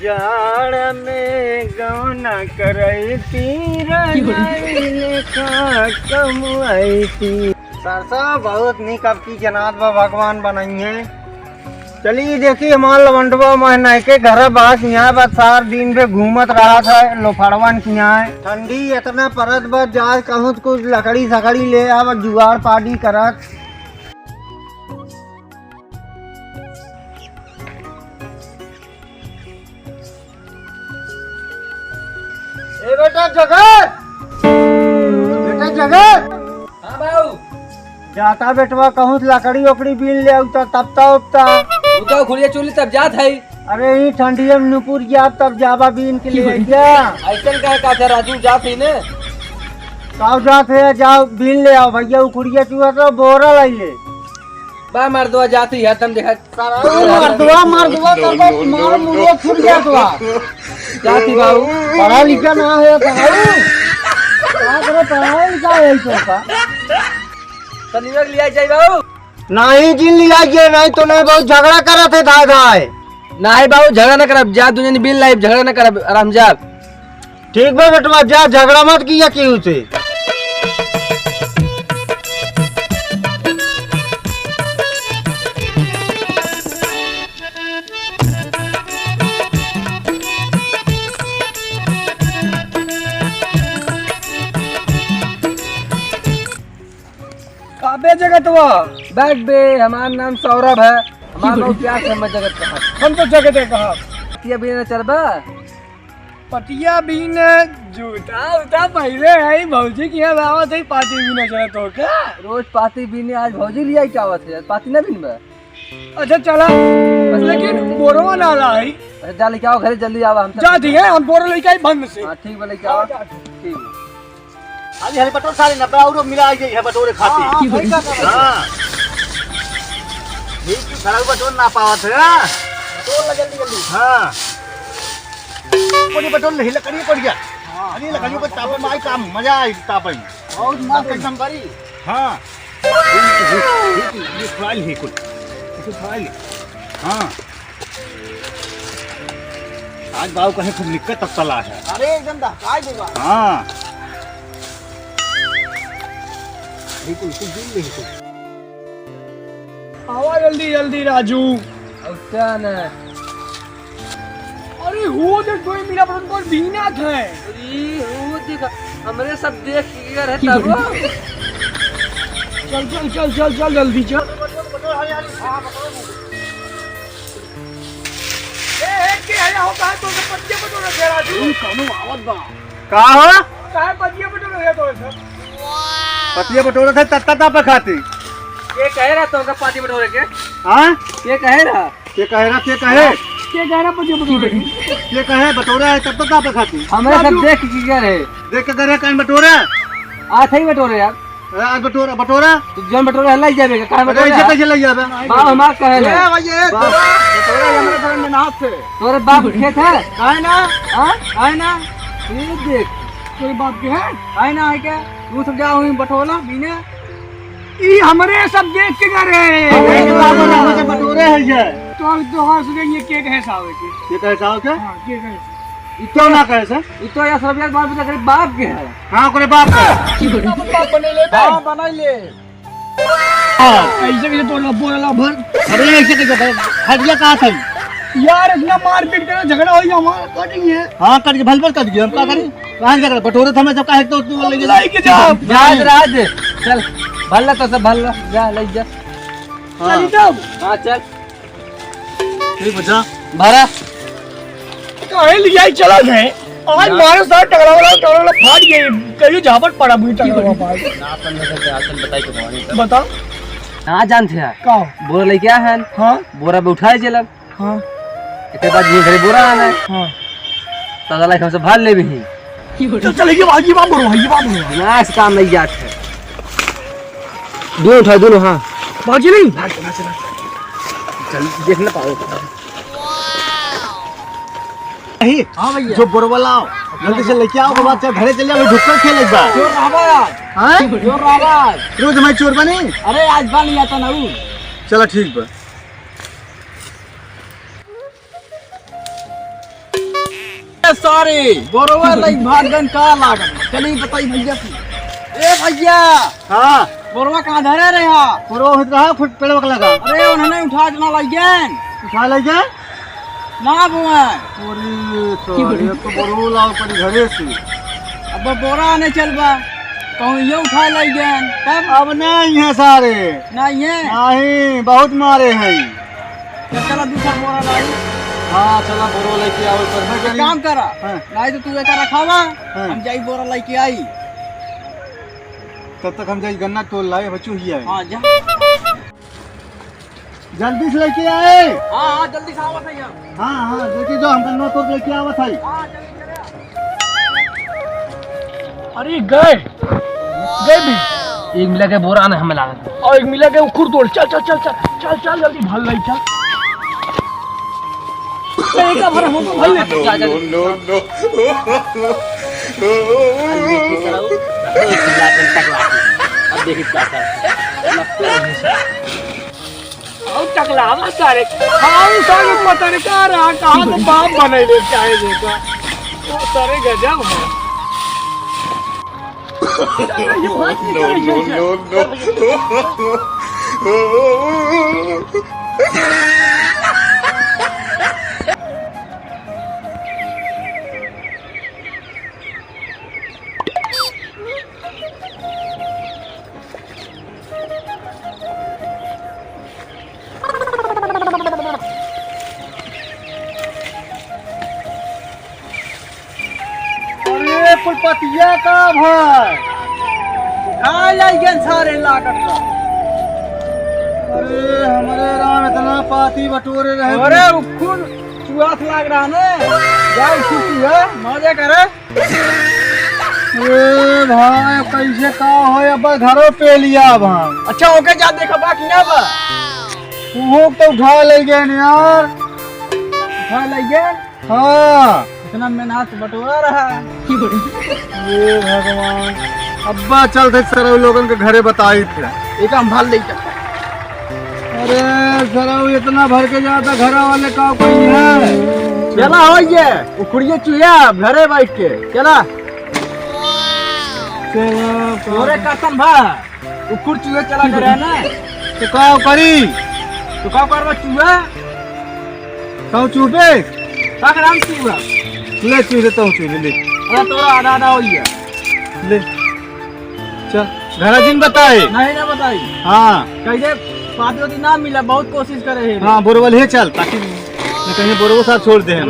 जाड़ में गौना करई तीर कमुआई थी। सरसा बहुत निक अब की जनात बा भगवान बनाई है। चलिए देखिए हमारा लवंडवा महीना के घर बास यहाँ बस सार दिन पे घूमत रहा था लोफड़वन की यहाँ ठंडी इतना परत बस जा कहूँ कुछ लकड़ी सकड़ी ले अब जुगाड़ पार्टी करत। ए बेटा जगत, बेटा जगत। हाँ बाबू जाता बेटवा कहूँ लकड़ी ओकड़ी बीन ले उतर तबता उपता उताओ खुलिया चोली तब जात है। अरे ही ठंडिया में नुपुर गया तब जावा बीन के लिए क्या ऐसा का था राजू जात है ने साव जात है जाओ बीन ले आओ भैया उखड़िया चूहा तो बोरा लाई ले बा मर्दवा जाती है तुम देखा मर्दवा मर्दवा तब मार मुरो छूट गया तो जाती बाबू पढ़ा लिखा ना है क्या करे पढ़ाई लिखा है तो का शनिवार लिया जाए बाबू नहीं जिन लिया ये नहीं तो नहीं बहुत झगड़ा करा थे धाय धाय नहीं बाबू झगड़ा न करब जा दुनिया ने बिल लाइव झगड़ा न करब आराम जा ठीक बा बेटवा जा झगड़ा मत किया क्यों से काबे जगत वो बैठ बे हमारा नाम सौरभ है हमारा नाम क्या समझ जगत कहा हम तो जगत है कहा पतिया भी न चलबा पतिया बीन जूता उता पहले है भौजी की बावत है पार्टी भी न चला तो क्या रोज पाती बीने आज भौजी लिया क्या आवत है पाती ना बीन बा अच्छा चला लेकिन बोरवा ना ला है अच्छा जा लेके आओ घरे जल्दी आवा हम जा दी है हम बोरा लेके आई बंद से हां ठीक बा लेके आओ ठीक आज हल बटोर सारे 90 और मिला आई है बटोरे खाती हां ठीक खड़ा बटोर ना पावत है बटोर जल्दी जल्दी हां कोनी बटोर नहीं लकड़ी पड़ गया अरे लकड़ियों को तापे में आई काम मजा आई तापे में बहुत मस्त एकदम करी हां ये फाइल है कुछ इसे फाइल हां आज बाबू कहे खूब निकट तक चला है अरे एकदम दहकाई देगा हां बिल्कुल कुछ दिन नहीं कुछ आवा जल्दी जल्दी राजू अच्छा ना अरे वो देख कोई मेरा बटन पर बीना था अरे वो देख हमरे सब देख के रहे तब चल चल चल चल चल जल्दी चल ए के आया हो कहा तो पत्ते बटोर रखे राजू कानो आवत बा का हो काहे पत्ते बटोर रखे तो सब पत्ते बटोर थे तत्ता पे खाती ये कह रहा तो का पार्टी बटोरे के हां ये कह रहा के कह रहा पत्ते बटोर ये कहे बटोरा है तत्ता पे खाती हमरे सब देख के रहे देख के करे कान बटोरा आ थे बटोरे यार आज बटोरा बटोरा तो जन बटोरे हल्ला जाबे का बटोरे ऐसे कैसे लग जाबे बा हमार कहे ले बटोरा हमरे घर में नाथ थे तोरे बाप खेत है है ना हां है ना ये देख तेरे बाप के है ना है क्या तू सब जा हुई बटोला बीने ई हमरे सब देख के करे हमरे बटोरे है ये तो हां से ये के कहे सावे के ये कहे सावे के हां के कहे इतो ना कहे से इतो या सब यार बाप करे बाप के है हां करे बाप के बाप बने ले हां बना ले हां ऐसे भी तो लबो वाला भर अरे ऐसे के हटिया कहां था यार इतना मारपीट करना झगड़ा हो गया हमारा कटिंग है हां कट के भलभल कट गया हम क्या करें कहां जा बटोरे थे मैं सब काहे तो ले के जा राज राज चल भल्ला तो सब भल्ला जा ले जा चल तब हां चल ठीक बजा भरा काहे लिया ही चला गए आज मारे साथ टकरावला फाड़ गए कहीं झापट पड़ा बुई टकरावा पास ना अपन से आसन बताई तो कहानी बता ना जानते हैं का बोरा ले क्या है हां बोरा पे उठाए चलब हां इसके बाद ये घरे बोरा आना है हां तो लाइक हमसे भाल ले भी चल चलेगी आगे बात करो ये बात करो ना इस काम नहीं जात है दोनों उठाए दोनों हां बाजी नहीं चल देख ना पाओ हां भैया जो बोरवा लाओ जल्दी से लेके आओ बाद से घरे चले जाओ ढुक्कर खेल एक बार चोर रावा यार हां चोर रावा रोज मैं चोर बने अरे आज बन लिया था ना वो चलो ठीक बा के सारे बोरवा लाइक भागन का लागत चली बताई भैया की। ए भैया हाँ बोरवा कहाँ धरे रे हा? पुरोहित रहा फुट पेड़ लगा अरे उन्होंने उठा जना लाइगन उठा ले जा। ना बुआ ये तो बड़ो लाओ पड़ी घरे से। अब बोरा आने चलबा कहूँ ये उठा लाइगन तब अब नहीं है सारे, नहीं है नहीं बहुत मारे हैं। तो चला दूसरा बोरा लाई। हाँ चला बोरो लेके आओ पर मैं एक करी। काम करा हाँ। नहीं तो तू एक रखावा हाँ। हम जाई बोरा लेके आई। तब तक हम जाई गन्ना तोड़ लाए बच्चू ही आए। हाँ जा। जल्दी से लेके आए। हाँ हाँ जल्दी से आवत है। हाँ हाँ देखिए जो हम गन्ना तोड़ लेके आवत है। हाँ जल्दी करे। अरे गए भी एक मिला के बोरा आने हमें लागत और एक मिला के उखुर तोड़। चल चल चल चल चल चल जल्दी भाग लाई चल। एक भर हम भाई ले जा जा अब देखिए क्या कर और टकला मत करे हां सारे पता नहीं का रहा कहां से बाप बने ले चाहे देखा तो सारे गजब है। अरे पुलपतिया का भाई उठा लाइगन सारे लागत का। अरे हमारे राम इतना पाती बटोरे रहे। अरे उखुर चुआथ लाग रहा ने जा उखुर है मजा करे। अरे भाई कैसे का हो अब घरों पे लिया भाई। अच्छा ओके जा देखा बाकी ना बा वो तो उठा ले गए न यार। उठा लाइगन हाँ इतना मेहनत बटोरा रहा। ये भगवान अब्बा चलते सर लोगन के घरे बताई थे। एक हम भाल ले चल। अरे सर इतना भर के जाता घर वाले का कोई है। चला हो ये उखड़िए चुया घरे बैठ के चला तोरे कसम भा उखुर चुहे चला करे ना तो का करी तो का करवा चुहा तो चुपे साकराम चुहा ले चुहे देता हूँ चुहे ले अरे तोरा आधा आधा हो गया ले चल घर दिन बताए। नहीं ना बताई हाँ कैसे पाती होती ना मिला बहुत कोशिश करे है। हाँ बोरवल है चल ताकि कहीं बोरवल साथ छोड़ दे हम।